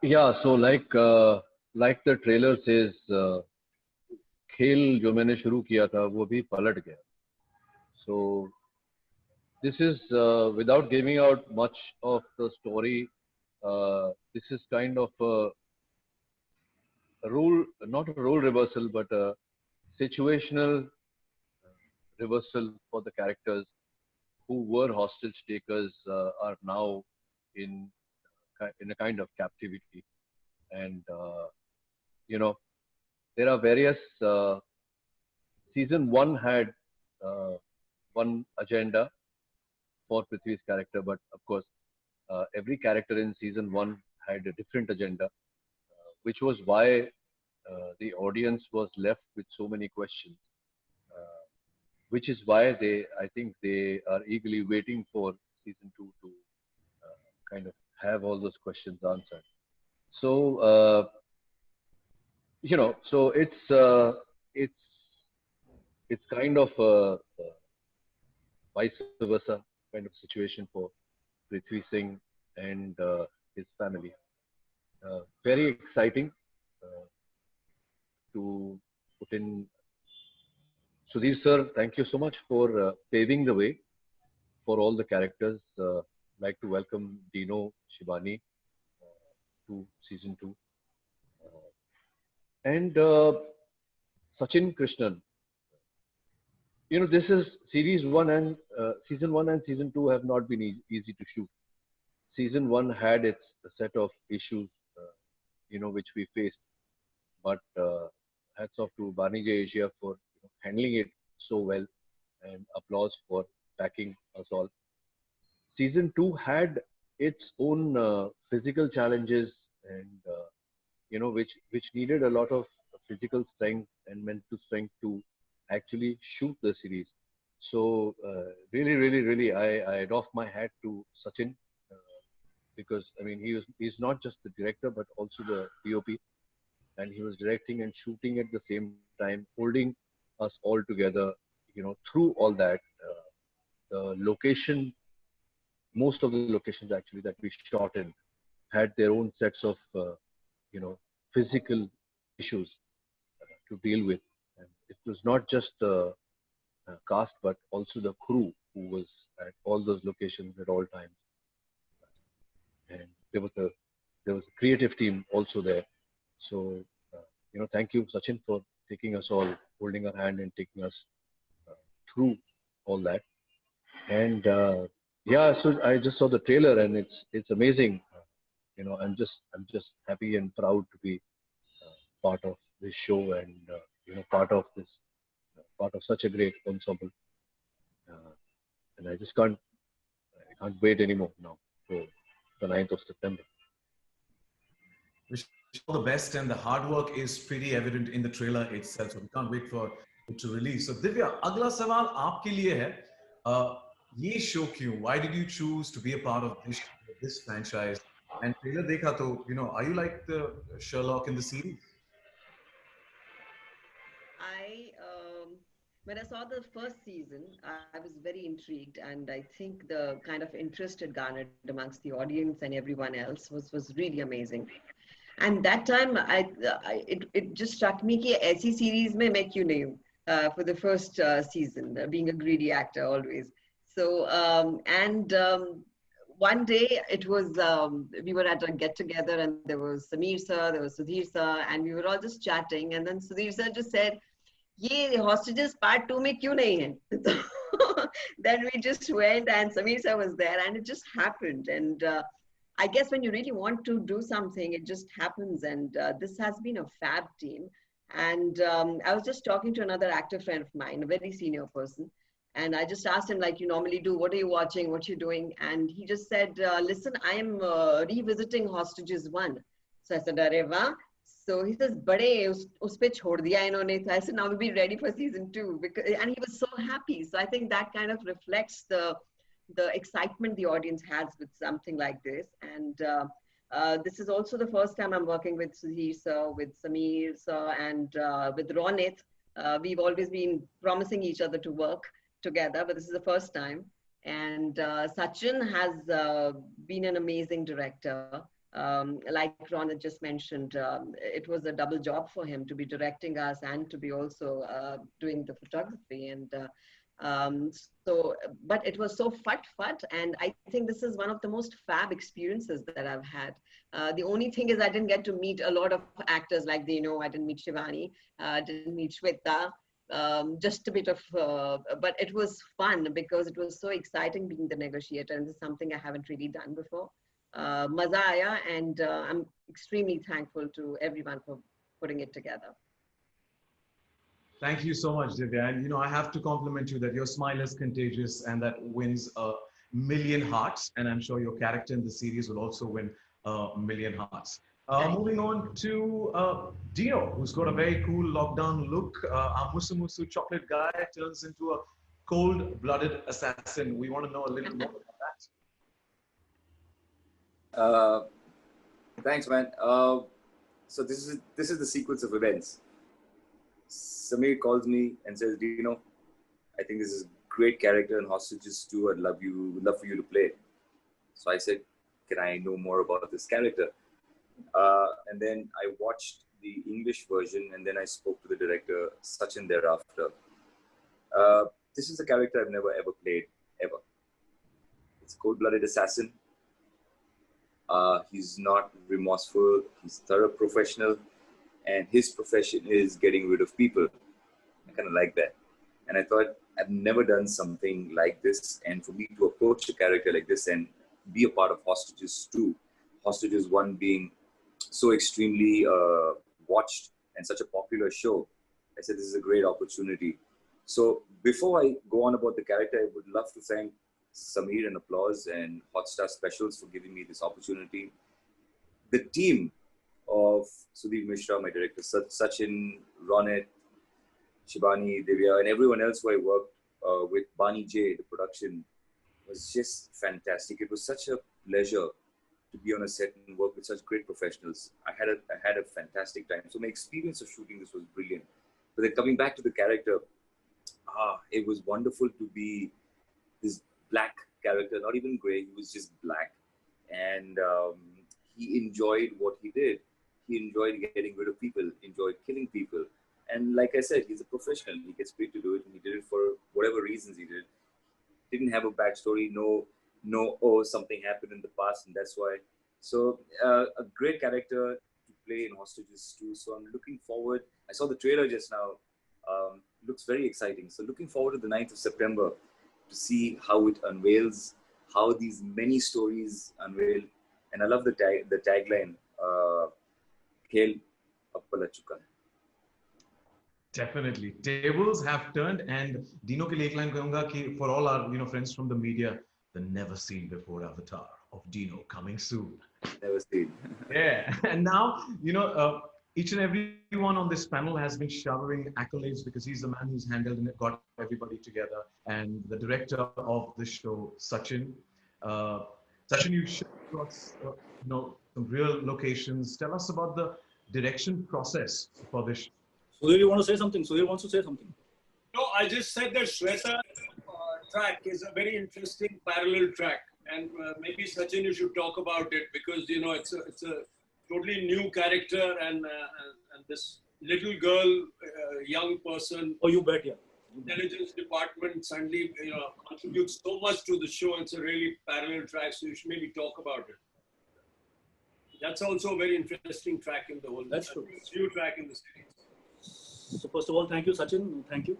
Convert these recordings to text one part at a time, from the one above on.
Yeah, so like the trailer says, खेल जो मैंने शुरू किया था वो भी पलट गया. So this is without giving out much of the story. This is kind of a role, not a role reversal, but a situational reversal for the characters who were hostage takers are now in in a kind of captivity, and you know there are various. Season one had one agenda for Prithvi's character, but of course, every character in season one had a different agenda, which was why the audience was left with so many questions. Uh, which is why I think they are eagerly waiting for season two to kind of have all those questions answered. So, so it's it's kind of a vice versa kind of situation for Prithvi Singh and his family. Very exciting uh, to put in. Sudhir sir, thank you so much for paving the way for all the characters. Like to welcome Dino Shibani to season two, and Sachin Krishnan. This is series one and season one and season two have not been easy to shoot. Season one had its set of issues, which we faced, but hats off to Banija Asia for handling it so well, and applause for backing us all. Season two had its own physical challenges, and which needed a lot of physical strength and mental strength to actually shoot the series. So really, really, really, I doff my hat to Sachin, uh, because I mean he's not just the director but also the POP, and he was directing and shooting at the same time, holding us all together, through all that. The location, most of the locations actually that we shot in had their own sets of, you know, physical issues to deal with. And it was not just the cast, but also the crew who was at all those locations at all times. And there was a creative team also there. So, thank you, Sachin, for taking us all, holding our hand and taking us uh, through all that. And yeah, so I just saw the trailer, and it's amazing. I'm just happy and proud to be part of this show, and part of such a great ensemble. Uh, and I can't wait anymore now for the 9th of September. Wish you all the best, and the hard work is pretty evident in the trailer itself. So we can't wait for it to release. So Divya, अगला सवाल आपके लिए है. Uh, ये show क्यों? Why did you choose to be a part of this franchise? And trailer देखा तो, are you like the Sherlock in the series? I when I saw the first season, I was very intrigued, and I think the kind of interest it garnered amongst the audience and everyone else was really amazing. And that time, it just struck me कि ऐसी series में मैं क्यों नहीं हूँ for the first season, being a greedy actor always. So and one day it was we were at a get together, and there was Sameer sir, there was Sudhir sir, and we were all just chatting, and then Sudhir sir just said, ये hostages part 2 में क्यों नहीं है? So then we just went, and Sameer sir was there, and it just happened. And I guess when you really want to do something, it just happens. And this has been a fab team. And I was just talking to another actor friend of mine, a very senior person. And I just asked him, like you normally do, what are you watching? What you doing? And he just said, listen, I am revisiting Hostages 1. So I said, Arre wah. So he says, "Bade us pe chhod diya inhone." So I said, "Now we'll be ready for season 2." Because, and he was so happy. So I think that kind of reflects the excitement the audience has with something like this. And this is also the first time I'm working with Sudhir sir, with Sameer sir, and with Ronit. We've always been promising each other to work together, but this is the first time. And Sachin has been an amazing director. Like Ronit just mentioned, it was a double job for him to be directing us and to be also doing the photography. But it was so fun, and I think this is one of the most fab experiences that I've had. The only thing is I didn't get to meet a lot of actors like Dino. I didn't meet Shivani, didn't meet Shweta. Just a bit of, but it was fun because it was so exciting being the negotiator, and this is something I haven't really done before. Maza aaya, and I'm extremely thankful to everyone for putting it together. Thank you so much, Divya. And I have to compliment you that your smile is contagious and that wins a million hearts. And I'm sure your character in the series will also win a million hearts. Moving on to Dino, who's got a very cool lockdown look. Our Musu Musu chocolate guy turns into a cold-blooded assassin. We want to know a little more about that. Thanks, man. So this is the sequence of events. Samir calls me and says, Dino, I think this is a great character in Hostages 2. Would love for you to play. So I said, can I know more about this character? And then I watched the English version, and then I spoke to the director, Sachin, thereafter. This is a character I've never ever played, ever. It's a cold-blooded assassin. He's not remorseful. He's thorough professional. And his profession is getting rid of people. I kind of like that. And I thought, I've never done something like this. And for me to approach a character like this and be a part of Hostages 2, Hostages 1 being so extremely watched and such a popular show, I said, this is a great opportunity. So before I go on about the character, I would love to thank Samir and Applause and Hotstar Specials for giving me this opportunity. The team of Sudhir Mishra, my director, Sachin, Ronit, Shibani, Divya, and everyone else who I worked with, Bani J, the production, was just fantastic. It was such a pleasure to be on a set and work with such great professionals. I had a fantastic time. So my experience of shooting this was brilliant. But then coming back to the character, it was wonderful to be this black character, not even gray, he was just black. And he enjoyed what he did. He enjoyed getting rid of people, enjoyed killing people. And like I said, he's a professional. He gets paid to do it, and he did it for whatever reasons he did. Didn't have a backstory, oh, something happened in the past, and that's why. So a great character to play in Hostages 2. So I'm looking forward. I saw the trailer just now. Looks very exciting. So looking forward to the 9th of September to see how it unveils, how these many stories unveil. And I love the tagline, Khel ab pala chuka hai. Definitely. Tables have turned, and Dino ke liye ek line kahunga ki for all our friends from the media, the never seen before avatar of Dino coming soon. Never seen. Yeah. And now, each and every one on this panel has been showering accolades because he's the man who's handled and got everybody together. And the director of the show, Sachin. Sachin, you showed us, some real locations. Tell us about the direction process for this show. Sudhir, you want to say something? Sudhir wants to say something. No, I just said that Shweta track is a very interesting parallel track. And maybe Sachin, you should talk about it because, it's a totally new character and this little girl, young person. Oh, you bet, yeah. Intelligence department suddenly contributes so much to the show. It's a really parallel track, so you should maybe talk about it. That's also a very interesting track in the whole. That's true. It's a new track in the series. So first of all, thank you, Sachin. Thank you.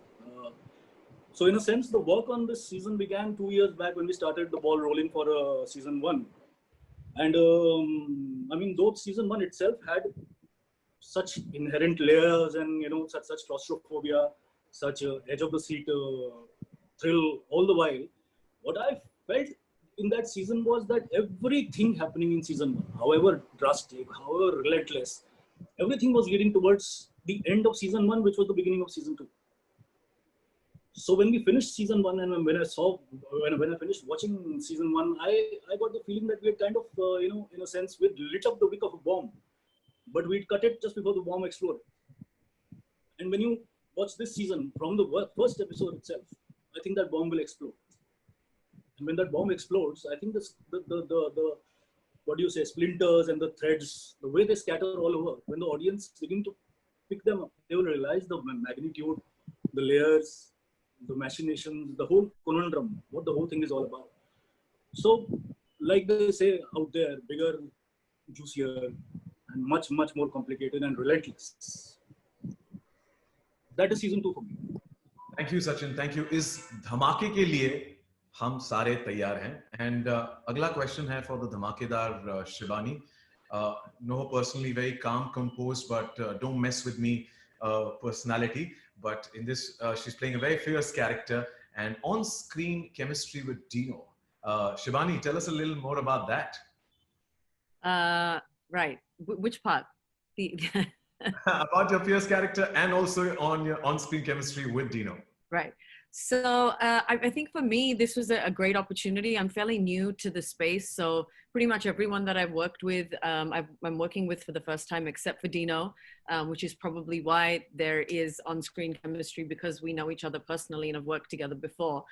So in a sense, the work on this season began 2 years back when we started the ball rolling for season 1. And though season 1 itself had such inherent layers and such claustrophobia, such edge of the seat thrill all the while, what I felt in that season was that everything happening in season 1, however drastic, however relentless, everything was leading towards the end of season 1, which was the beginning of season 2. So when we finished season 1 and when I finished watching season 1, I got the feeling that we had kind of, in a sense, we'd lit up the wick of a bomb, but we'd cut it just before the bomb exploded. And when you watch this season from the first episode itself, I think that bomb will explode. And when that bomb explodes, I think the what do you say, splinters and the threads, the way they scatter all over, when the audience begin to pick them up, they will realize the magnitude, the layers, the machinations, the whole conundrum, what the whole thing is all about. So, like they say out there, bigger, juicier, and much, much more complicated and relentless. That is season 2 for me. Thank you, Sachin. Thank you. इस धमाके के लिए हम सारे तैयार हैं. And अगला question है for the धमाकेदार Shibani. Know her personally, very calm, composed, but don't mess with me personality. But in this, she's playing a very fierce character and on-screen chemistry with Dino. Shibani, tell us a little more about that. Right. Which part? About your fierce character and also on your on-screen chemistry with Dino. Right. So I think for me, this was a great opportunity. I'm fairly new to the space. So pretty much everyone that I've worked with, I'm working with for the first time, except for Dino, which is probably why there is on-screen chemistry, because we know each other personally and have worked together before.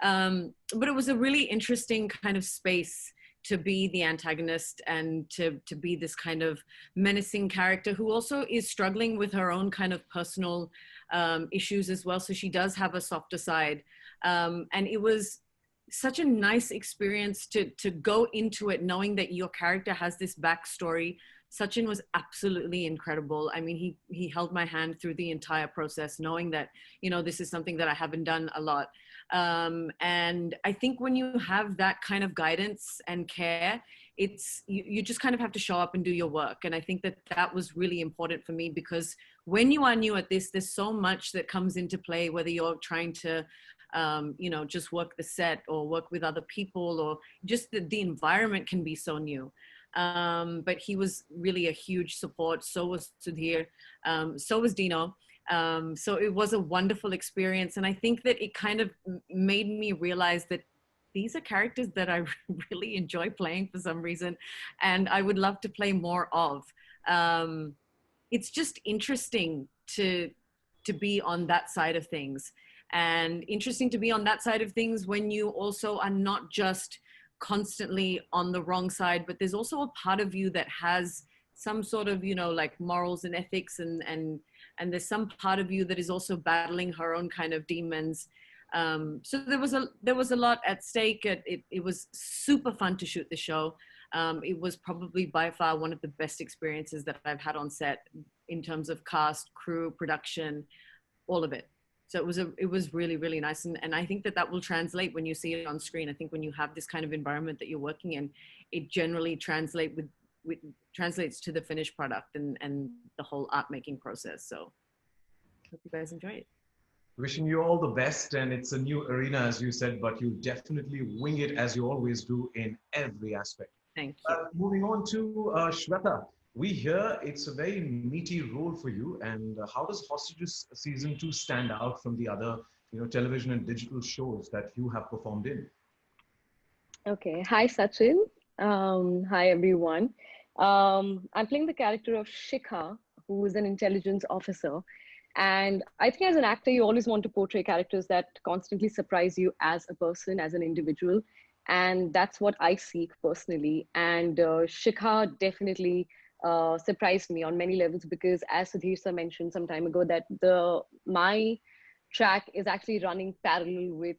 But it was a really interesting kind of space to be the antagonist and to be this kind of menacing character who also is struggling with her own kind of personal issues as well. So she does have a softer side. And it was such a nice experience to go into it knowing that your character has this backstory. Sachin was absolutely incredible. I mean, he held my hand through the entire process, knowing that, you know, this is something that I haven't done a lot. And I think when you have that kind of guidance and care, it's you just kind of have to show up and do your work. And I think that was really important for me, because when you are new at this, there's so much that comes into play, whether you're trying to you know, just work the set or work with other people, or just the environment can be so new. But he was really a huge support. So was Sudhir, so was Dino. So it was a wonderful experience. And I think that it kind of made me realize that these are characters that I really enjoy playing for some reason, and I would love to play more of. It's just interesting to be on that side of things, and interesting to be on that side of things when you also are not just constantly on the wrong side, but there's also a part of you that has some sort of, you know, like morals and ethics, and there's some part of you that is also battling her own kind of demons. So there was a lot at stake. It was super fun to shoot the show. It was probably by far one of the best experiences that I've had on set in terms of cast, crew, production, all of it. So it was really, really nice. And I think that will translate when you see it on screen. I think when you have this kind of environment that you're working in, it generally translates to the finished product and the whole art making process. So hope you guys enjoy it. Wishing you all the best, and it's a new arena, as you said, but you definitely wing it as you always do in every aspect. Thank you. Moving on to Shweta, we hear it's a very meaty role for you, and how does Hostages Season 2 stand out from the other, you know, television and digital shows that you have performed in? Okay, hi Sachin. Hi everyone. I'm playing the character of Shikha, who is an intelligence officer. And I think as an actor, you always want to portray characters that constantly surprise you as a person, as an individual. And that's what I seek personally. And Shikha definitely surprised me on many levels, because as Sudhir sir mentioned some time ago, that my track is actually running parallel with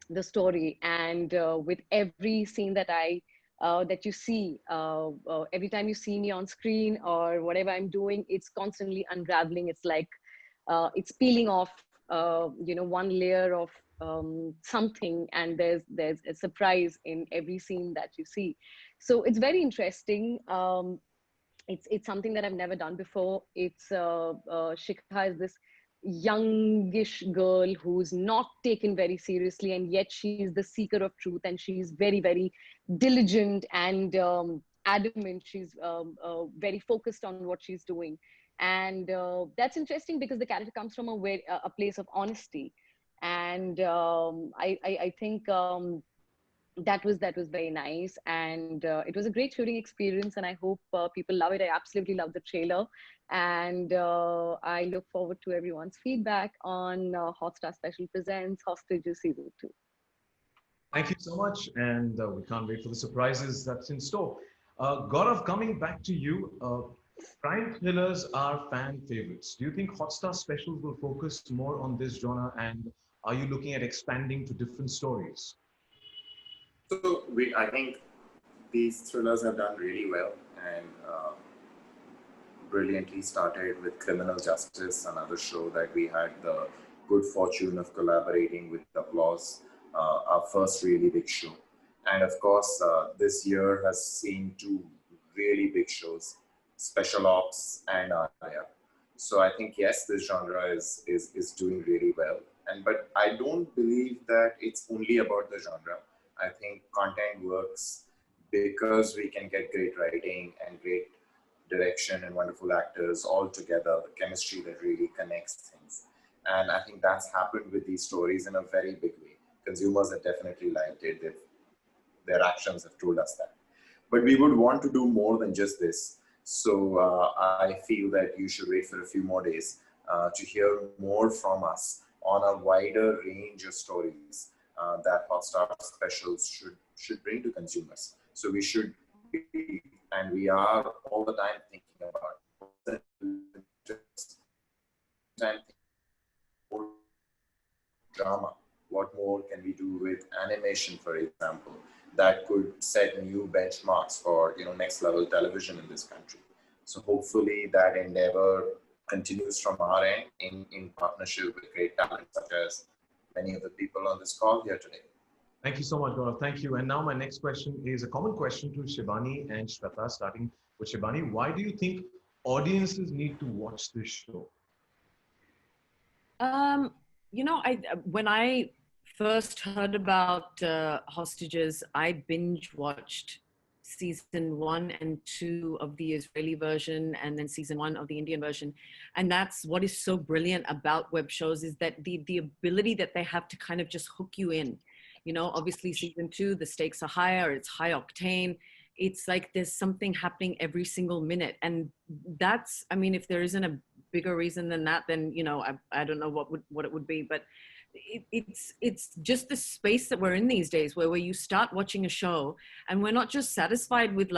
the story. And with every scene that that you see, every time you see me on screen or whatever I'm doing, it's constantly unraveling. It's like it's peeling off, you know, one layer of something, and there's a surprise in every scene that you see. So it's very interesting. It's something that I've never done before. It's Shikha is this youngish girl who's not taken very seriously, and yet she's the seeker of truth, and she's very, very diligent and adamant. She's very focused on what she's doing, and that's interesting because the character comes from a place of honesty, and I think that was very nice, and it was a great shooting experience, and I hope people love it. I absolutely love the trailer, and I look forward to everyone's feedback on Hotstar Special Presents Hostages Season 2. Thank you so much, and we can't wait for the surprises that's in store. Gaurav, coming back to you, crime thrillers are fan favorites. Do you think Hotstar specials will focus more on this genre, and are you looking at expanding to different stories? So I think these thrillers have done really well and brilliantly started with Criminal Justice, another show that we had the good fortune of collaborating with Applause, our first really big show. And of course, this year has seen two really big shows, Special Ops and Arya. So I think yes, this genre is doing really well. And but I don't believe that it's only about the genre. I think content works because we can get great writing and great direction and wonderful actors all together, the chemistry that really connects things. And I think that's happened with these stories in a very big way. Consumers have definitely liked it. Their actions have told us that. But we would want to do more than just this. So I feel that you should wait for a few more days to hear more from us on a wider range of stories that Hotstar specials should bring to consumers. So we should be, and we are all the time thinking about more drama. What more can we do with animation, for example, that could set new benchmarks for next level television in this country. So hopefully that endeavor continues from our end in partnership with great talent such as many of the people on this call here today. Thank you so much, Gaurav. Thank you. And now my next question is a common question to Shibani and Shweta, starting with Shibani. Why do you think audiences need to watch this show? When I first heard about Hostages, I binge watched season 1 and 2 of the Israeli version and then season 1 of the Indian version. And that's what is so brilliant about web shows, is that the ability that they have to kind of just hook you in. Obviously season 2, the stakes are higher, it's high octane. It's like there's something happening every single minute. And that's, I mean, if there isn't a bigger reason than that, then, I don't know what it would be. But it's just the space that we're in these days where you start watching a show and we're not just satisfied with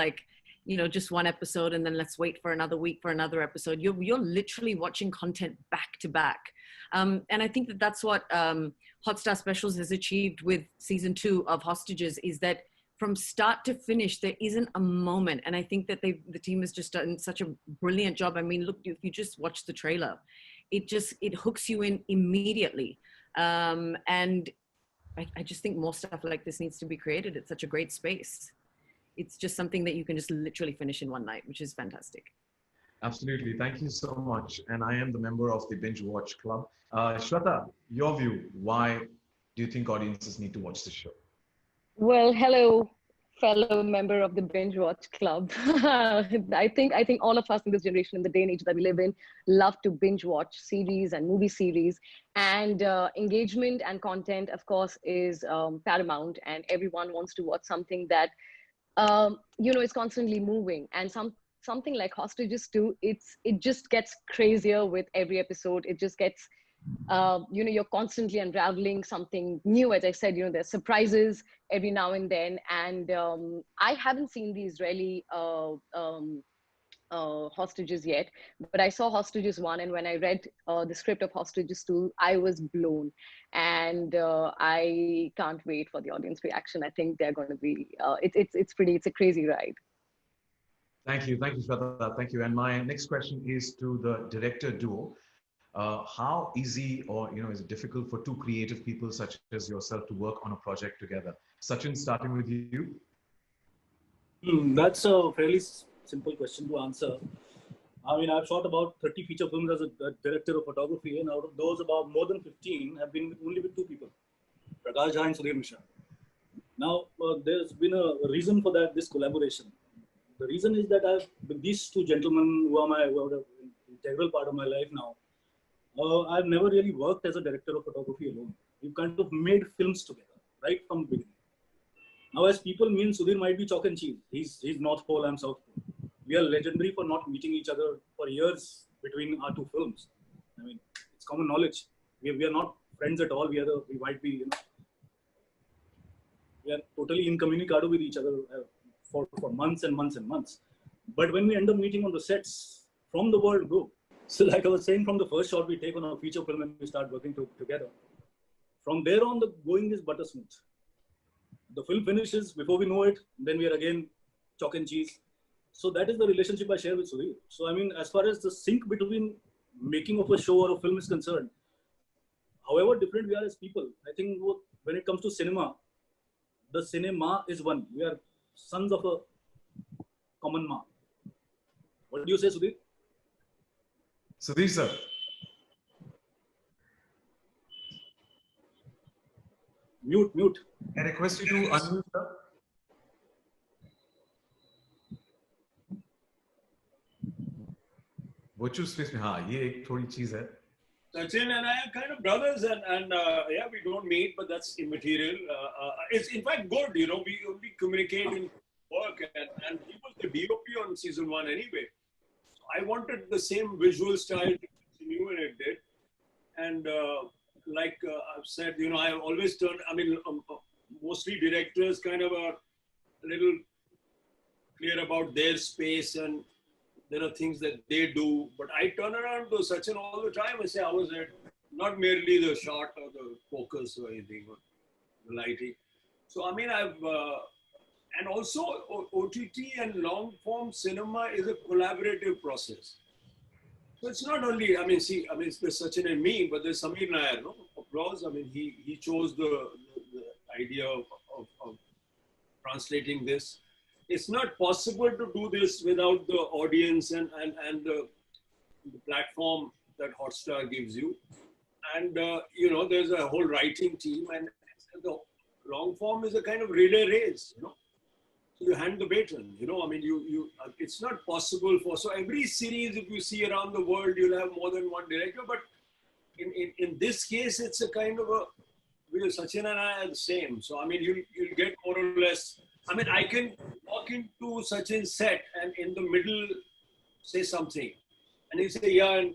just one episode and then let's wait for another week for another episode. You're literally watching content back to back. And I think that's what Hotstar Specials has achieved with season 2 of Hostages, is that from start to finish, there isn't a moment. And I think that the team has just done such a brilliant job. I mean, look, if you just watch the trailer, it hooks you in immediately. And I just think more stuff like this needs to be created. It's such a great space. It's just something that you can just literally finish in one night, which is fantastic. Absolutely. Thank you so much. And I am the member of the Binge Watch Club. Shweta, your view, why do you think audiences need to watch this show? Well, hello, fellow member of the Binge Watch Club. I think all of us in this generation, in the day and age that we live in, love to binge watch series and movie series. And engagement and content, of course, is paramount. And everyone wants to watch something that is constantly moving. And something like Hostages too, it just gets crazier with every episode. It just gets you're constantly unraveling something new. As I said, there's surprises every now and then. And I haven't seen the Israeli Hostages yet, but I saw Hostages 1, and when I read the script of Hostages 2, I was blown. And I can't wait for the audience reaction. I think they're going to be, it's a crazy ride. Thank you, Shweta. Thank you. And my next question is to the director duo. How easy or is it difficult for two creative people such as yourself to work on a project together? Sachin, starting with you. That's a fairly simple question to answer. I mean, I've shot about 30 feature films as a director of photography, and out of those, about more than 15 have been only with two people, Prakash Jha and Sudhir Mishra. Now, there's been a reason for this collaboration. The reason is that these two gentlemen who are an integral part of my life now, I've never really worked as a director of photography alone. We've kind of made films together, right from the beginning. Now, as people, me and Sudhir might be chalk and cheese. He's North Pole, I'm South Pole. We are legendary for not meeting each other for years between our two films. I mean, it's common knowledge. We are not friends at all. We might be, We are totally incommunicado with each other for months and months and months. But when we end up meeting on the sets, from the word go. So like I was saying, from the first shot we take on a feature film and we start working together. From there on, the going is butter smooth. The film finishes, before we know it, then we are again chalk and cheese. So that is the relationship I share with Sudhir. So I mean, as far as the sync between making of a show or a film is concerned, however different we are as people, I think when it comes to cinema, the cinema is one. We are sons of a common ma. What do you say, Sudhir? Sudhir sir. Mute. I request you to unmute, sir. Virtual space में हाँ ये एक थोड़ी चीज है. Sachin and I are kind of brothers, and yeah, we don't meet, but that's immaterial. It's in fact good, you know. We only communicate in work, and he was the DOP on season 1 anyway. So I wanted the same visual style to continue, and it did. And like I've said, you know, I always turn. I mean, mostly directors kind of are a little clear about their space, and there are things that they do, but I turn around to Sachin all the time and say, how was it? Not merely the shot or the focus or anything, or the lighting. So, I mean, and also OTT and long form cinema is a collaborative process. So it's not only, I mean, it's Sachin and me, but there's Samir Nair, no? Applause. I mean, he chose the idea of translating this. It's not possible to do this without the audience and the platform that Hotstar gives you. And, you know, there's a whole writing team, and the long form is a kind of relay race, you know. So you hand the baton, you know, I mean, it's not possible so every series, if you see around the world, you'll have more than one director, but in this case, it's a kind of Sachin and I are the same. So, I mean, you'll get more or less, I mean, I can walk into Sachin's set and in the middle say something, and he say, yeah, and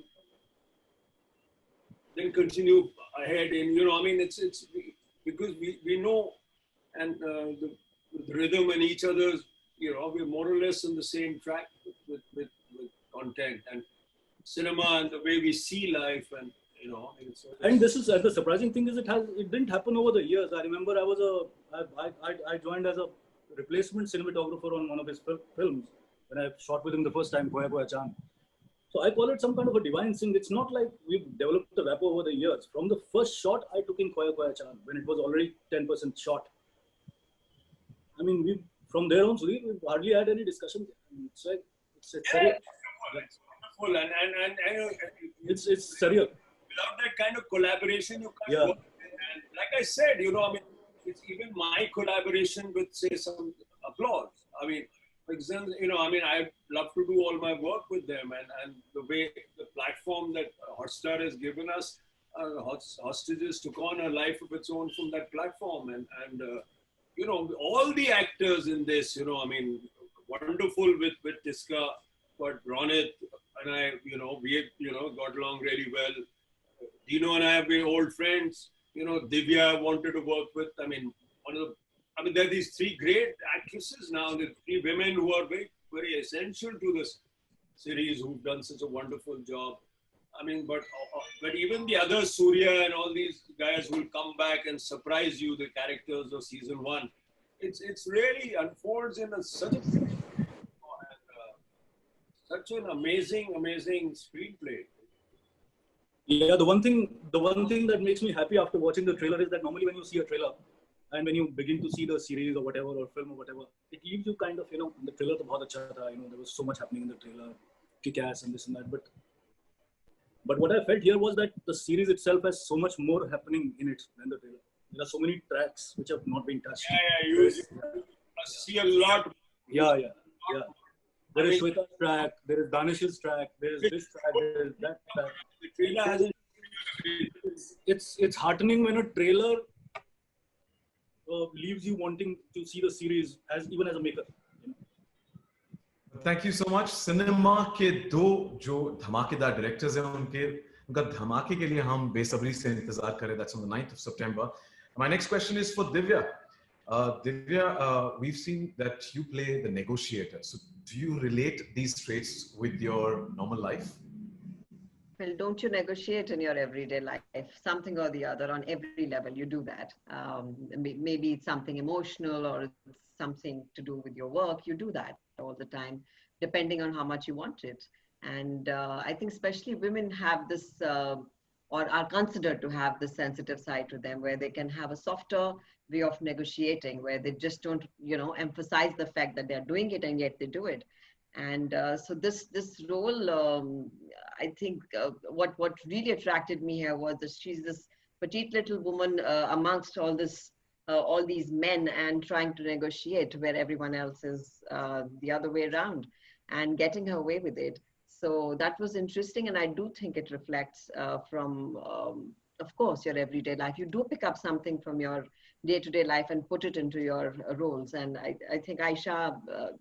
then continue ahead. And, you know, I mean, it's because we know, and the rhythm and each other's, you know, we're more or less on the same track with content and cinema and the way we see life, and, you know. And this is the surprising thing is it didn't happen over the years. I remember I joined as a replacement cinematographer on one of his films when I shot with him the first time, Khoya Khoya Chand. So I call it some kind of a divine thing. It's not like we've developed a rapport over the years. From the first shot I took in Khoya Khoya Chand, when it was already 10% shot, I mean, from there on, Sudhir, we've hardly had any discussion. It's like, it's wonderful. And it's surreal. Without that kind of collaboration, you can't work. And like I said, you know, I mean, it's even my collaboration with, say, some Applause. I mean, for example, you know, I mean, I love to do all my work with them, and the way the platform that Hotstar has given us, Hostages took on a life of its own from that platform, and you know, all the actors in this, you know, I mean, wonderful with Tiska, but Ronit and I, you know, we got along really well. Dino and I have been old friends. You know, Divya wanted to work with. I mean, there are these three great actresses now, the three women who are very, very essential to this series, who've done such a wonderful job. I mean, but even the other Surya and all these guys will come back and surprise you, the characters of season 1. It's really unfolds in such an amazing screenplay. Yeah, the one thing that makes me happy after watching the trailer is that normally when you see a trailer and when you begin to see the series or whatever, or film or whatever, it leaves you kind of, you know, the trailer to bahut acha tha, you know, there was so much happening in the trailer, kick-ass and this and that, but what I felt here was that the series itself has so much more happening in it than the trailer. There are so many tracks which have not been touched. Yeah, you see a lot. Yeah. There is Shweta's track, there is Danish's track, there is this track, there is that track. The trailer hasn't. It's heartening when a trailer leaves you wanting to see the series even as a maker. You know? Thank you so much. Cinema के दो जो धमाकेदार directors हैं उनका धमाके के लिए हम बेसब्री से इंतजार करें. That's on the 9th of September. My next question is for Divya. Divya, we've seen that you play the negotiator. So do you relate these traits with your normal life? Well, don't you negotiate in your everyday life, something or the other, on every level? You do that. Maybe it's something emotional or it's something to do with your work. You do that all the time, depending on how much you want it. And I think especially women have this, or are considered to have this sensitive side to them, where they can have a softer way of negotiating, where they just don't, emphasize the fact that they're doing it and yet they do it. And so this role, I think what really attracted me here was that she's this petite little woman amongst all these men, and trying to negotiate where everyone else is the other way around, and getting her way with it. So that was interesting, and I do think it reflects from, of course, your everyday life. You do pick up something from your day-to-day life and put it into your roles. And I think Aisha,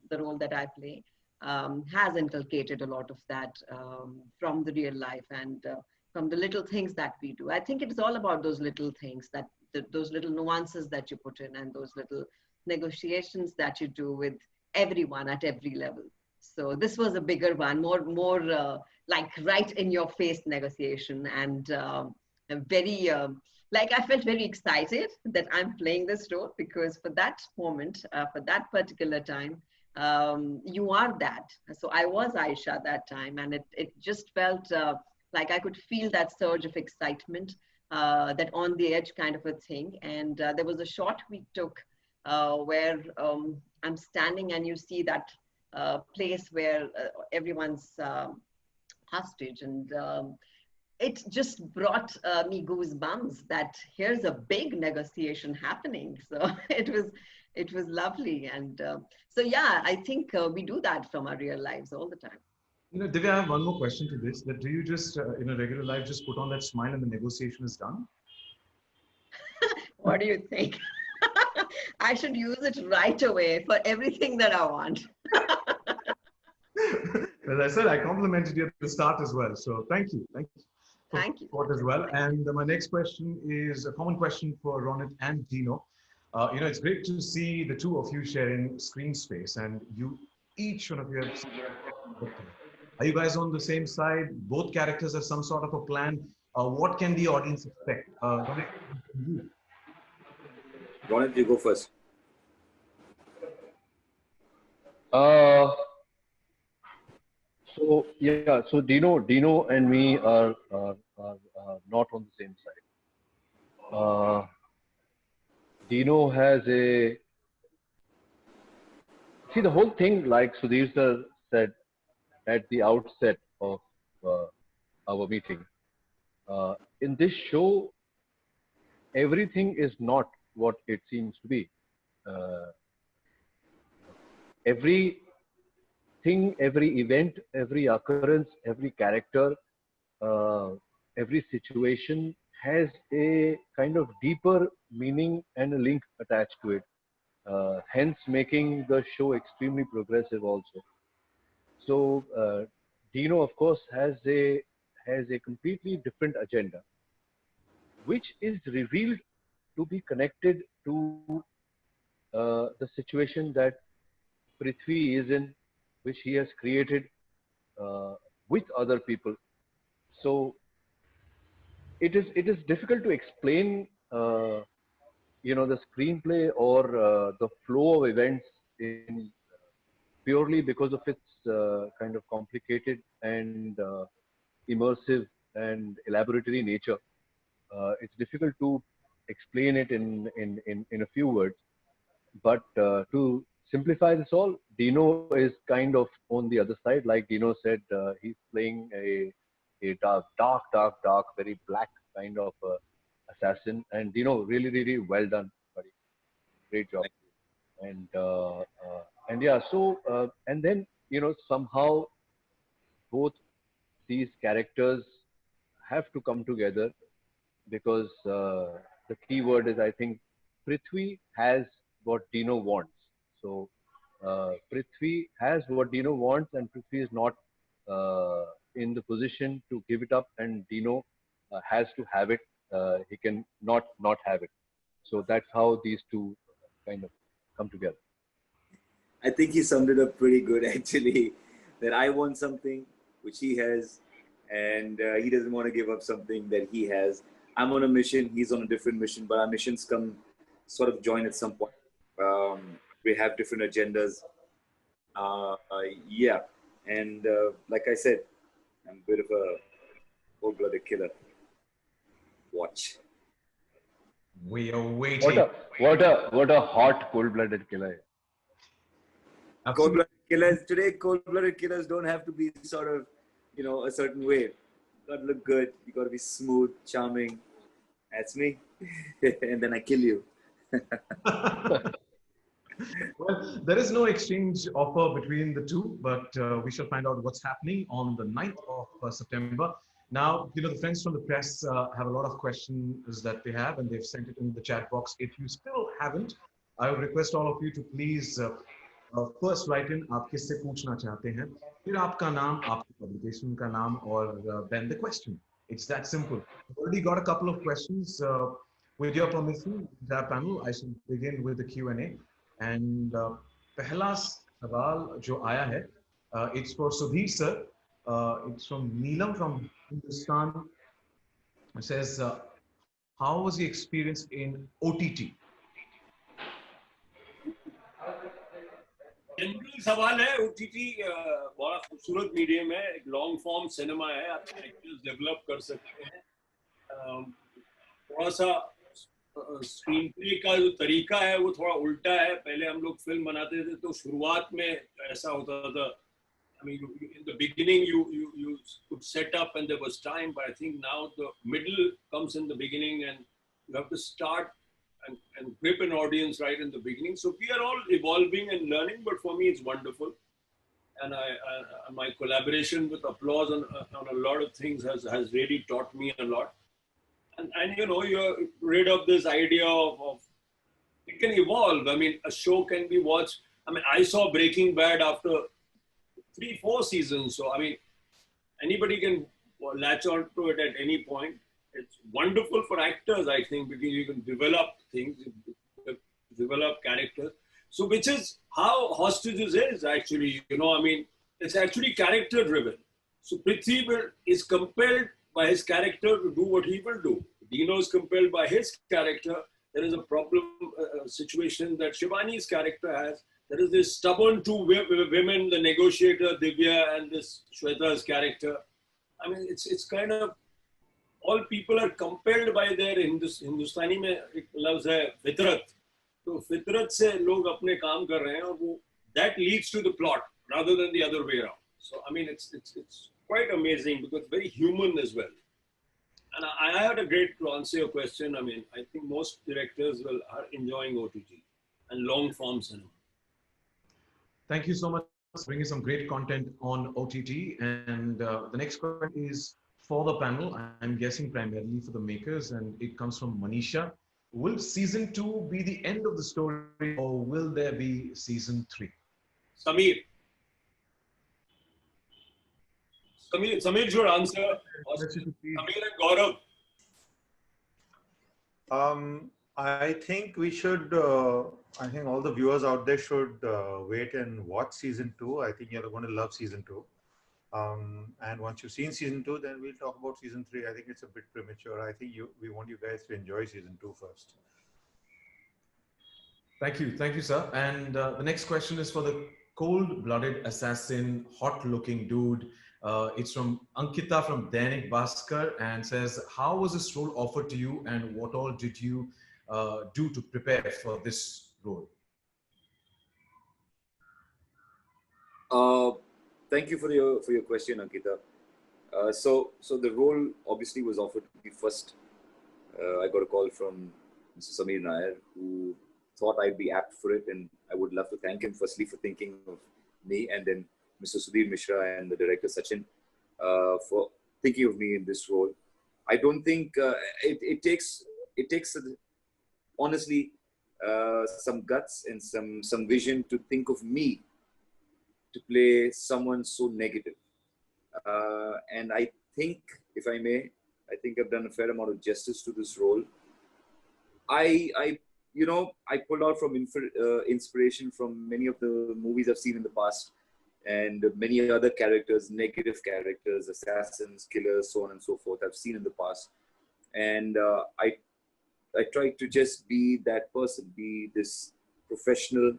the role that I play, has inculcated a lot of that from the real life, and from the little things that we do. I think it's all about those little things, those little nuances that you put in, and those little negotiations that you do with everyone at every level. So this was a bigger one, more like right in your face negotiation, and very like I felt very excited that I'm playing this role, because for that moment, for that particular time, you are that. So I was Aisha that time, and it just felt like I could feel that surge of excitement, that on the edge kind of a thing. And there was a shot we took where I'm standing, and you see that place where everyone's hostage, and it just brought me goosebumps that here's a big negotiation happening. So it was lovely. And so yeah, I think we do that from our real lives all the time. Divya, I have one more question to this. That do you just, in a regular life, just put on that smile and the negotiation is done? What do you think? I should use it right away for everything that I want. As I said, I complimented you at the start as well. So thank you. Thank you. Thank you. As well. And my next question is a common question for Ronit and Dino. It's great to see the two of you sharing screen space, and each one of you have. Are you guys on the same side? Both characters have some sort of a plan. What can the audience expect? Ronit, you go first. So yeah, so Dino and me are not on the same side. Dino has the whole thing, like Sudhir sir said at the outset of our meeting. In this show, everything is not what it seems to be. Every thing, every event, every occurrence, every character, every situation has a kind of deeper meaning and a link attached to it. Hence, making the show extremely progressive also. So, Dino, of course, has a completely different agenda, which is revealed to be connected to the situation that Prithvi is in, which he has created with other people. So it is difficult to explain, the screenplay or the flow of events in purely because of its kind of complicated and immersive and elaboratory nature. It's difficult to explain it in a few words. But to simplify this all, Dino is kind of on the other side. Like Dino said, he's playing a dark, very black kind of assassin. And Dino, really, really well done, buddy. Great job. And yeah, so and then somehow both these characters have to come together, because the key word is, I think, Prithvi has what Dino wants. So Prithvi has what Dino wants, and Prithvi is not in the position to give it up, and Dino has to have it. He can not have it. So that's how these two kind of come together. I think he summed it up pretty good, actually. That I want something which he has, and he doesn't want to give up something that he has. I'm on a mission, he's on a different mission, but our missions come sort of join at some point. We have different agendas. Yeah, and like I said, I'm a bit of a cold-blooded killer. Watch. We are waiting. What a hot cold-blooded killer. Absolutely. Cold-blooded killers don't have to be sort of, a certain way. You gotta look good. You gotta be smooth, charming. That's me. And then I kill you. Well, there is no exchange offer between the two, but we shall find out what's happening on the 9th of September. Now, the friends from the press have a lot of questions that they have, and they've sent it in the chat box. If you still haven't, I would request all of you to please first write in आप किससे पूछना चाहते हैं, फिर आपका नाम, आपकी publication का नाम, और then the question. It's that simple. I've already got a couple of questions. With your permission, the panel, I shall begin with the Q&A. And पहला सवाल जो आया है, it's for Sudhir sir. It's from Neelam from Hindustan. It says, how was the experience in OTT? General सवाल है OTT बड़ा खूबसूरत medium है, एक लॉन्ग फॉर्म सिनेमा है, आप कैरेक्टर्स डेवलप कर सकते हैं. थोड़ा सा स्क्रीन प्ले का जो तरीका है वो थोड़ा उल्टा है. पहले हम लोग फिल्म बनाते थे तो शुरुआत में ऐसा होता था. I mean, in the beginning you could set up and there was time, but I think now the middle comes in the beginning and you have to start and grip an audience right in the beginning. So we are all evolving and learning, but for me it's wonderful. And my collaboration with Applause on a lot of things has really taught me a lot. And you're rid of this idea of it can evolve. I mean, a show can be watched. I mean, I saw Breaking Bad after 3-4 seasons. So, I mean, anybody can latch on to it at any point. It's wonderful for actors, I think, because you can develop things, develop characters. So, which is how Hostages is actually, I mean, it's actually character driven. So, Prithvi is compelled by his character to do what he will do. Dino is compelled by his character. There is a problem situation that Shibani's character has. There is this stubborn two women, the negotiator Divya and this Shweta's character. I mean, it's kind of all people are compelled by their Hindustani में एक लफ्ज़ है फितरत. तो फितरत से लोग अपने काम कर रहे हैं और वो that leads to the plot rather than the other way around. So I mean, it's quite amazing because it's very human as well. And I had a great to answer your question. I mean, I think most directors are enjoying OTT and long form cinema. Thank you so much for bringing some great content on OTT. And the next question is for the panel. I'm guessing primarily for the makers, and it comes from Manisha. Will season 2 be the end of the story, or will there be season 3? Samir should answer. Samir and Gaurav. I think we should, I think all the viewers out there should wait and watch season 2. I think you're going to love season 2. And once you've seen season 2, then we'll talk about season 3. I think it's a bit premature. I think we want you guys to enjoy season 2 first. Thank you, sir. And the next question is for the cold-blooded assassin, hot-looking dude. It's from Ankita from Dainik Bhaskar and says, how was this role offered to you and what all did you do to prepare for this role? Thank you for your question, Ankita. So the role obviously was offered to me first. I got a call from Mr. Samir Nair, who thought I'd be apt for it, and I would love to thank him firstly for thinking of me, and then Mr. Sudhir Mishra and the director Sachin for thinking of me in this role. I don't think it takes honestly some guts and some vision to think of me to play someone so negative. And I think, if I may, I think I've done a fair amount of justice to this role. I I pulled out from inspiration from many of the movies I've seen in the past, and many other characters, negative characters, assassins, killers, so on and so forth, I've seen in the past. And I tried to just be that person, be this professional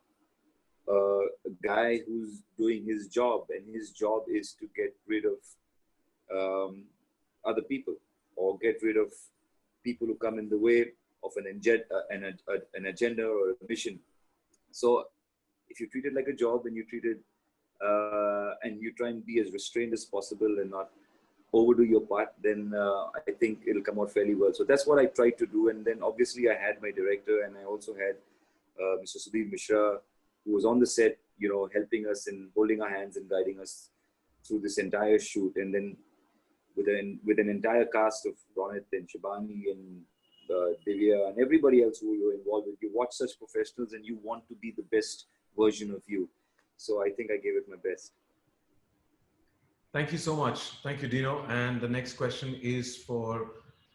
guy who's doing his job, and his job is to get rid of other people, or get rid of people who come in the way of an agenda or a mission. So if you treat it like a job, and you treat it and you try and be as restrained as possible and not overdo your part, then I think it'll come out fairly well. So that's what I tried to do. And then obviously I had my director, and I also had Mr. Sudhir Mishra, who was on the set, helping us and holding our hands and guiding us through this entire shoot. And then with an entire cast of Ronit and Shibani and Divya and everybody else who you were involved with, you watch such professionals and you want to be the best version of you. So I think I gave it my best. Thank you so much. Thank you, Dino. And the next question is for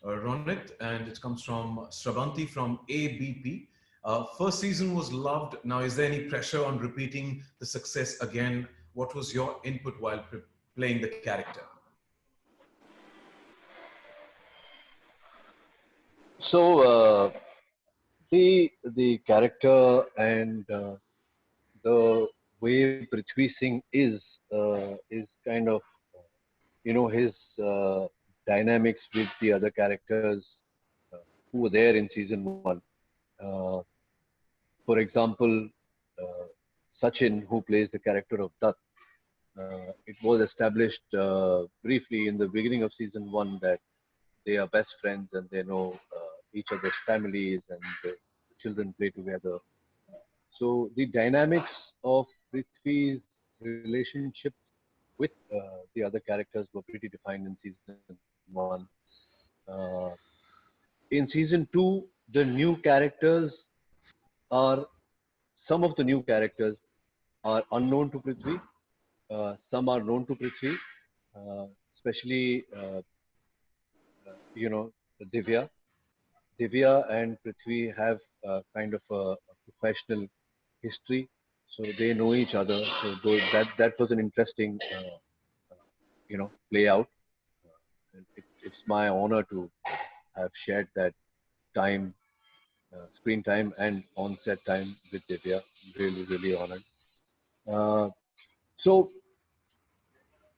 Ronit, and it comes from Sravanti from ABP. First season was loved. Now, is there any pressure on repeating the success again? What was your input while playing the character? So the character and the way Prithvi Singh is kind of his dynamics with the other characters who were there in season one. For example, Sachin, who plays the character of Dutt, it was established briefly in the beginning of season one that they are best friends and they know each other's families, and the children play together. So the dynamics of Prithvi's relationship with the other characters were pretty defined in season one. In season two, the new characters are, some of the new characters are unknown to Prithvi. Some are known to Prithvi, especially Divya. Divya and Prithvi have kind of a professional history, so they know each other. So that was an interesting, play out. It's my honor to have shared that time, screen time and on-set time with Divya. Really, really honored. So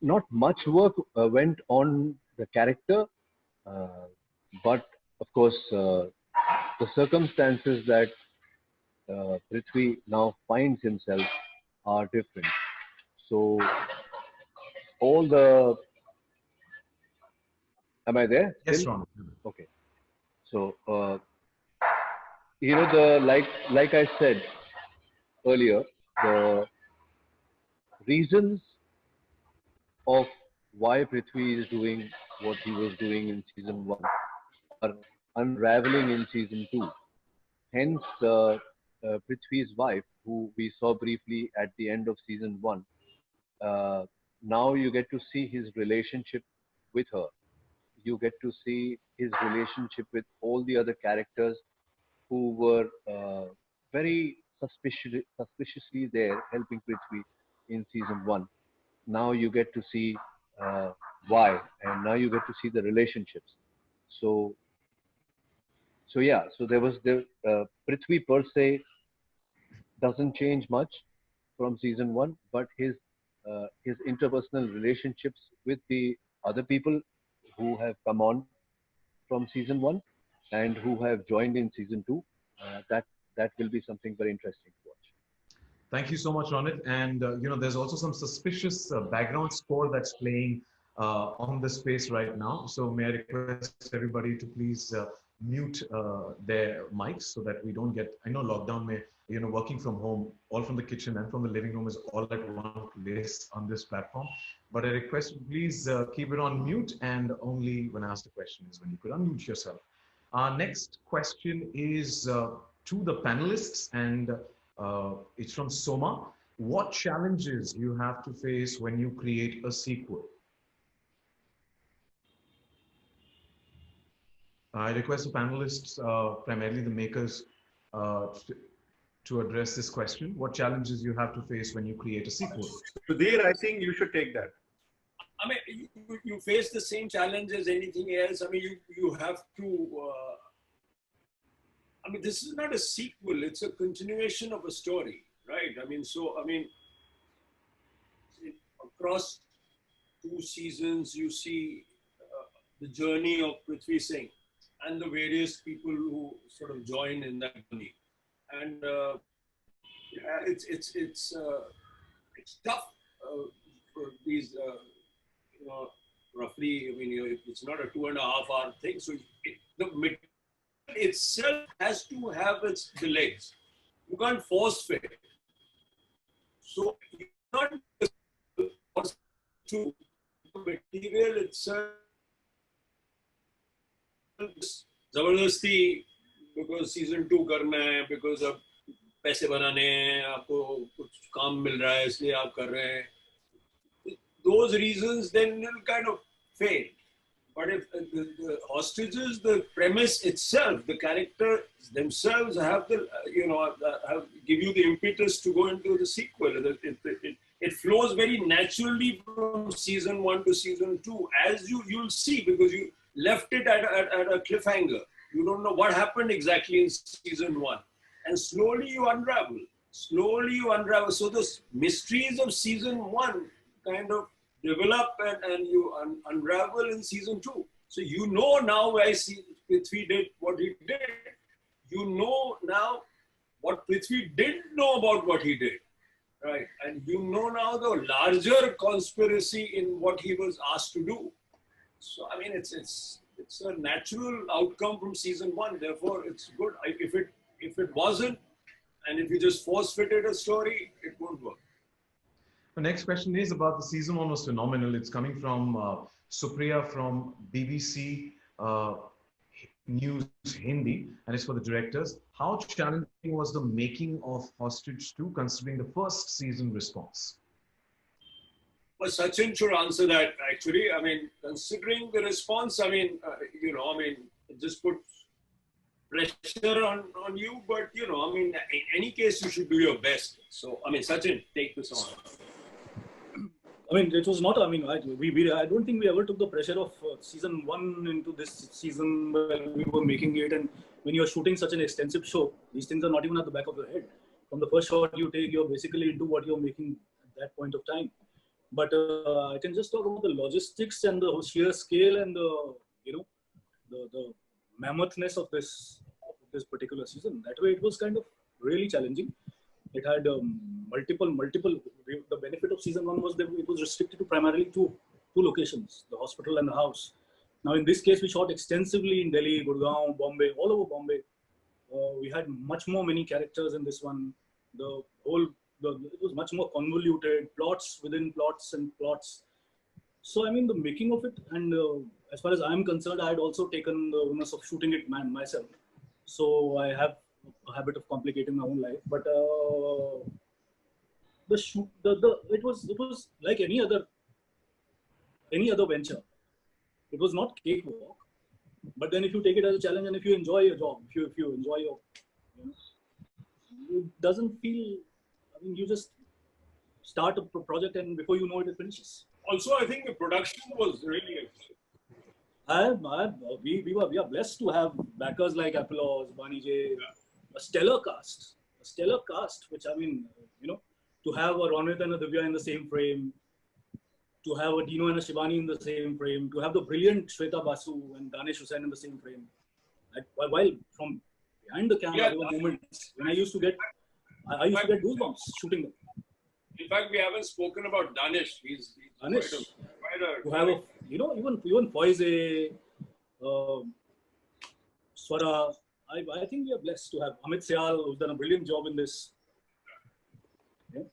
not much work went on the character, but of course, the circumstances that Prithvi now finds himself are different. So all the, am I there? Yes, Ron. Okay. So like I said earlier, the reasons of why Prithvi is doing what he was doing in season one are unraveling in season two. Hence, Prithvi's wife, who we saw briefly at the end of season one, now you get to see his relationship with her. You get to see his relationship with all the other characters who were very suspiciously there helping Prithvi in season one. Now you get to see why, and now you get to see the relationships. So yeah, so there was Prithvi per se doesn't change much from season one, but his interpersonal relationships with the other people who have come on from season one and who have joined in season two, that will be something very interesting to watch. Thank you so much, Ronit. And there's also some suspicious background score that's playing on the space right now. So may I request everybody to please mute their mics so that we don't get, I know lockdown may, working from home, all from the kitchen and from the living room is all at one place on this platform. But I request please keep it on mute, and only when asked a question is when you could unmute yourself. Our next question is to the panelists, and it's from Soma. What challenges you have to face when you create a sequel? I request the panelists, primarily the makers, uh, to, to address this question. What challenges you have to face when you create a sequel? Sudhir, I think you should take that. I mean, you face the same challenge as anything else. I mean, you have to. I mean, this is not a sequel; it's a continuation of a story, right? I mean, so I mean, across 2 seasons, you see the journey of Prithvi Singh and the various people who sort of join in that journey, and yeah, it's tough for these. You know, roughly, I mean, it's not a 2.5 hour thing. So the material itself has to have its legs. You can't force fit. So you can't force to the material itself. Zabardasti, because season 2 करना है, because अब पैसे बनाने हैं, आपको कुछ काम मिल रहा है, इसलिए आप कर रहे हैं. Those reasons then will kind of fade. But if the hostages, the premise itself, the characters themselves have the, give you the impetus to go into the sequel. It flows very naturally from season 1 to season 2, as you'll see, because you left it at a cliffhanger. You don't know what happened exactly in season 1. And slowly you unravel. So the mysteries of season 1 kind of develop and you unravel in season 2. So you know now why Prithvi did what he did. You know now what Prithvi didn't know about what he did, right? And you know now the larger conspiracy in what he was asked to do. So I mean, it's a natural outcome from season 1. Therefore, it's good. If it wasn't, and if you just force fitted a story, it won't work. The next question is about the season 1 was phenomenal. It's coming from Supriya from BBC News Hindi, and it's for the directors. How challenging was the making of Hostage 2, considering the first season response? Well, Sachin should answer that actually. I mean, considering the response, I mean, it just puts pressure on you, but I mean, in any case, you should do your best. So, I mean, Sachin, take this on. I mean, it was not. I mean, I don't think we ever took the pressure of season 1 into this season when we were making it. And when you're shooting such an extensive show, these things are not even at the back of your head. From the first shot you take, you're basically into what you're making at that point of time. But I can just talk about the logistics and the sheer scale and the mammoothness of this particular season. That way, it was kind of really challenging. It had multiple. The benefit of season 1 was that it was restricted to primarily two locations: the hospital and the house. Now, in this case, we shot extensively in Delhi, Gurgaon, Bombay, all over Bombay. We had much more many characters in this one. It was much more convoluted, plots within plots and plots. So, I mean, the making of it, and as far as I'm concerned, I had also taken the onus of shooting it myself. So I have a habit of complicating my own life. But it was like any other venture. It was not cakewalk. But then if you take it as a challenge and if you enjoy your job, if you enjoy your, it doesn't feel. I mean, you just start a project and before you know it, it finishes. Also, I think the production was really excellent. We are blessed to have backers like Applause, Bani J, a stellar cast, which I mean, to have a Ronit and a Divya in the same frame, to have a Dino and a Shibani in the same frame, to have the brilliant Shweta Basu and Danish Hussain in the same frame. While from behind the camera, there were moments when I used to get goosebumps shooting them. In fact, we haven't spoken about Danish. He's Danish. quite a to have even Foize, Swara. I think we are blessed to have Amit Syal, who's done a brilliant job in this. Yeah.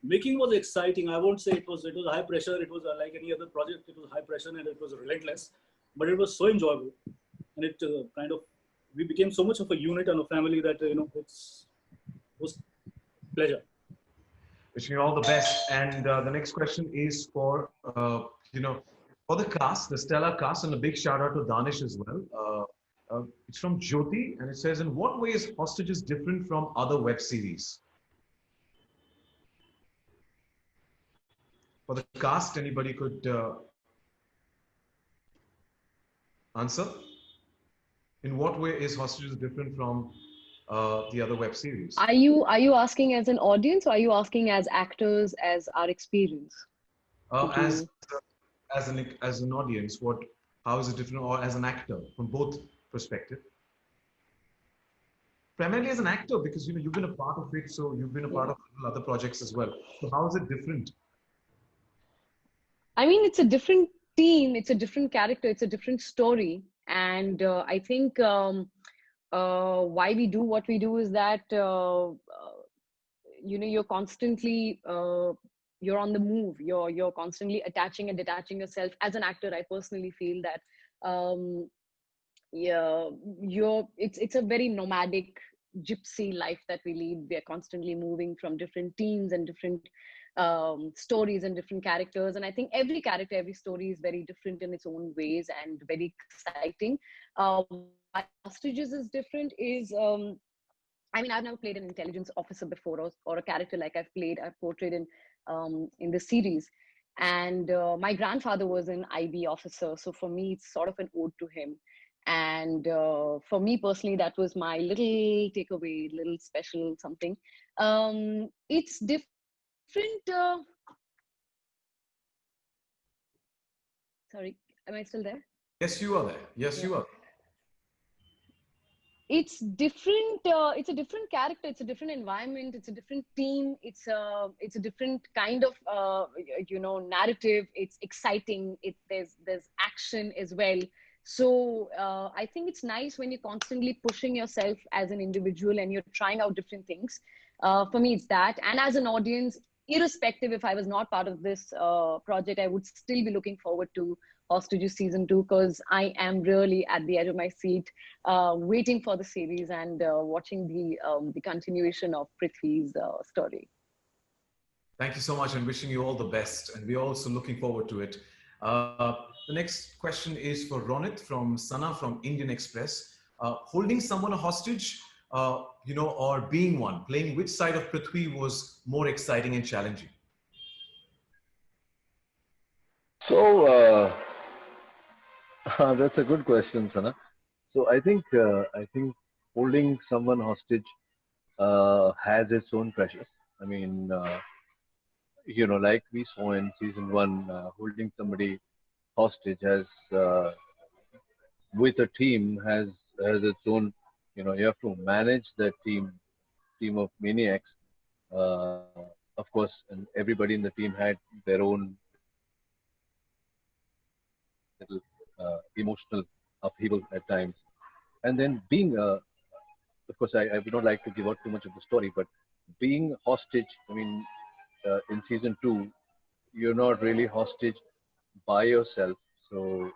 Making was exciting. I won't say it was high pressure. It was like any other project. It was high pressure and it was relentless, but it was so enjoyable, and it we became so much of a unit and a family that it was pleasure. Wishing you all the best. And the next question is for for the cast, the stellar cast, and a big shout out to Danish as well. It's from Jyoti, and it says, "In what way is Hostages different from other web series?" For the cast, anybody could answer. In what way is Hostages different from the other web series? Are you asking as an audience, or are you asking as actors, as our experience? Uh, Could as you? as an audience, how is it different, or as an actor from both perspective? Primarily as an actor, because you've been a part of it, so you've been a part Yeah. of other projects as well. So how is it different? I mean, it's a different team, it's a different character, it's a different story. And I think why we do what we do is that, you're constantly, you're on the move. You're constantly attaching and detaching yourself. As an actor, I personally feel that, yeah, it's a very nomadic gypsy life that we lead. We are constantly moving from different teams and different stories and different characters. And I think every character, every story is very different in its own ways and very exciting. Why Hostages is different is, I mean, I've never played an intelligence officer before, or a character like I've portrayed in the series. And my grandfather was an IB officer, so for me, it's sort of an ode to him. And for me personally, that was my little takeaway, little special something. It's different. Sorry, am I still there? Yes, you are there. Yes, Yeah. you are. It's different. It's a different character, it's a different environment, it's a different team, it's a different kind of narrative. It's exciting. There's action as well. So I think it's nice when you're constantly pushing yourself as an individual and you're trying out different things. For me, it's that. And as an audience, irrespective, if I was not part of this project, I would still be looking forward to Hostages season 2, because I am really at the edge of my seat, waiting for the series and watching the continuation of Prithvi's story. Thank you so much, and wishing you all the best. And we're also looking forward to it. The next question is for Ronit from Sana from Indian Express. Holding someone a hostage, or being one, playing which side of Prithvi was more exciting and challenging? So that's a good question, Sana. So I think holding someone hostage has its own pressures. I mean, like we saw in season one, holding somebody hostage has with a team has its own. You have to manage that team of maniacs. Of course, and everybody in the team had their own little emotional upheaval at times. And then of course, I would not like to give out too much of the story, but being hostage, I mean, in season two, you're not really hostage by yourself. So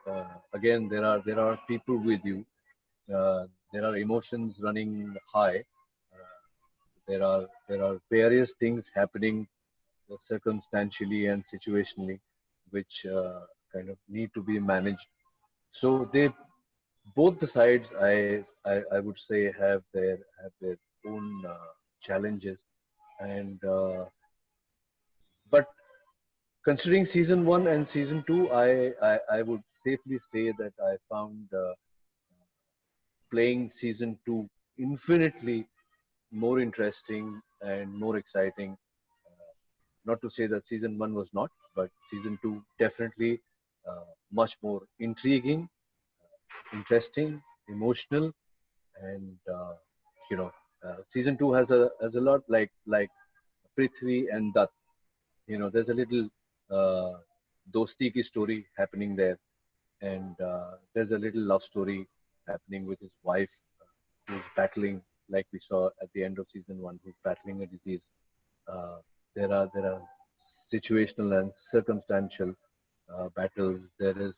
again, there are people with you. There are emotions running high. There are various things happening circumstantially and situationally, which kind of need to be managed. So they both the sides, I would say, have their own challenges, and but considering season one and season two, I would safely say that I found playing season two infinitely more interesting and more exciting. Not to say that season one was not, but season two definitely much more intriguing, interesting, emotional, and season two has a lot like Prithvi and Dutt. There's a little dosti ki story happening there, and there's a little love story happening with his wife, who's battling, like we saw at the end of season one, who's battling a disease. Uh, there are situational and circumstantial battles. There is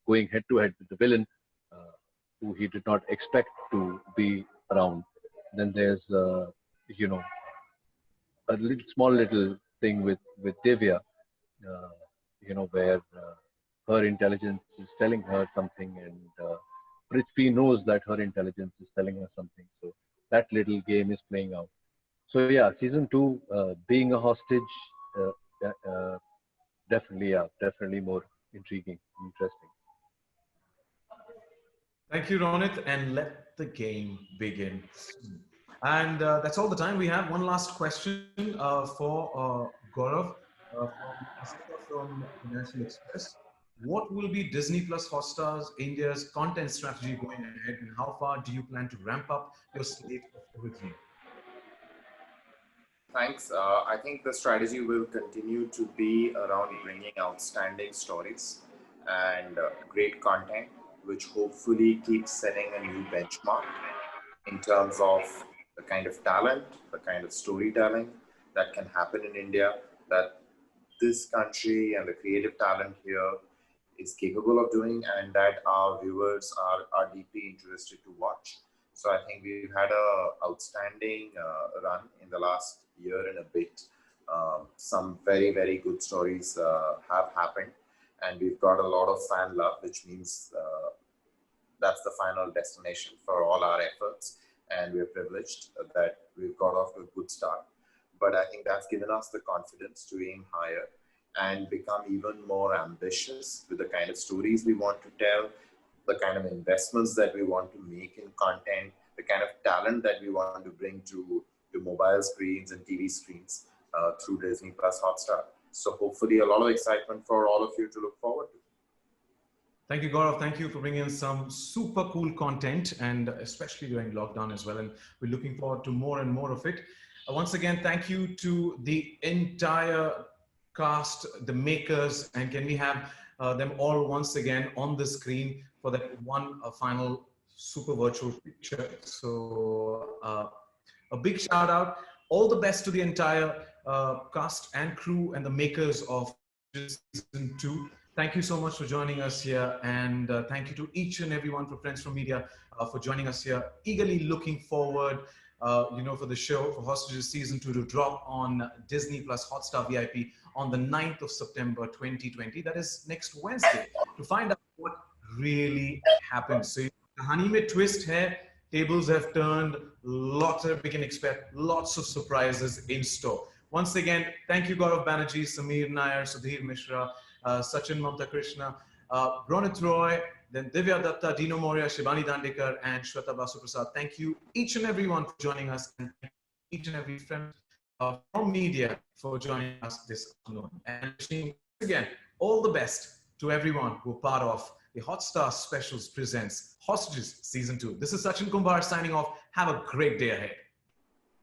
going head to head with the villain, uh, who he did not expect to be around. Then there's you know a little small little thing with Divya, where her intelligence is telling her something, and Prithvi knows that her intelligence is telling her something. So that little game is playing out. So yeah, season two, being a hostage, definitely, yeah, definitely more intriguing, interesting. Thank you, Ronit, and let the game begin. And that's all the time we have. One last question for Gaurav from Asika from Financial Express. What will be Disney Plus Hotstar's India's content strategy going ahead, and how far do you plan to ramp up your slate of evergreen? Thanks. I think the strategy will continue to be around bringing outstanding stories and great content, which hopefully keeps setting a new benchmark in terms of the kind of talent, the kind of storytelling that can happen in India, that this country and the creative talent here is capable of doing, and that our viewers are deeply interested to watch. So I think we've had a outstanding run in the last year and a bit. Some very, very good stories have happened, and we've got a lot of fan love, which means that's the final destination for all our efforts. And we're privileged that we've got off to a good start. But I think that's given us the confidence to aim higher and become even more ambitious with the kind of stories we want to tell, the kind of investments that we want to make in content, the kind of talent that we want to bring to mobile screens and TV screens through Disney Plus Hotstar. So hopefully a lot of excitement for all of you to look forward to. Thank you, Gaurav. Thank you for bringing in some super cool content, and especially during lockdown as well. And we're looking forward to more and more of it. Once again, thank you to the entire cast, the makers, and can we have them all once again on the screen for that one final super virtual picture. So a big shout out. All the best to the entire cast and crew and the makers of season 2. Thank you so much for joining us here, and thank you to each and everyone for Friends from Media for joining us here. Eagerly looking forward, for the show for Hostages season 2 to drop on Disney Plus Hotstar VIP on the 9th of September 2020. That is next Wednesday, to find out what really happened. So the honey mein twist hai, tables have turned. Lots of we can expect lots of surprises in store. Once again, thank you, Gaurav Banerjee, Sameer Nair, Sudhir Mishra, Sachin Mamta Krishna, Ronit Roy, then Divya Dutta, Dino Morya, Shibani Dandekar, and Shweta Basu Prasad. Thank you, each and everyone, for joining us, and thank you each and every friend from media for joining us this afternoon. And wishing again all the best to everyone who are part of the Hotstar Specials presents Hostages Season 2. This is Sachin Kumbar signing off. Have a great day ahead.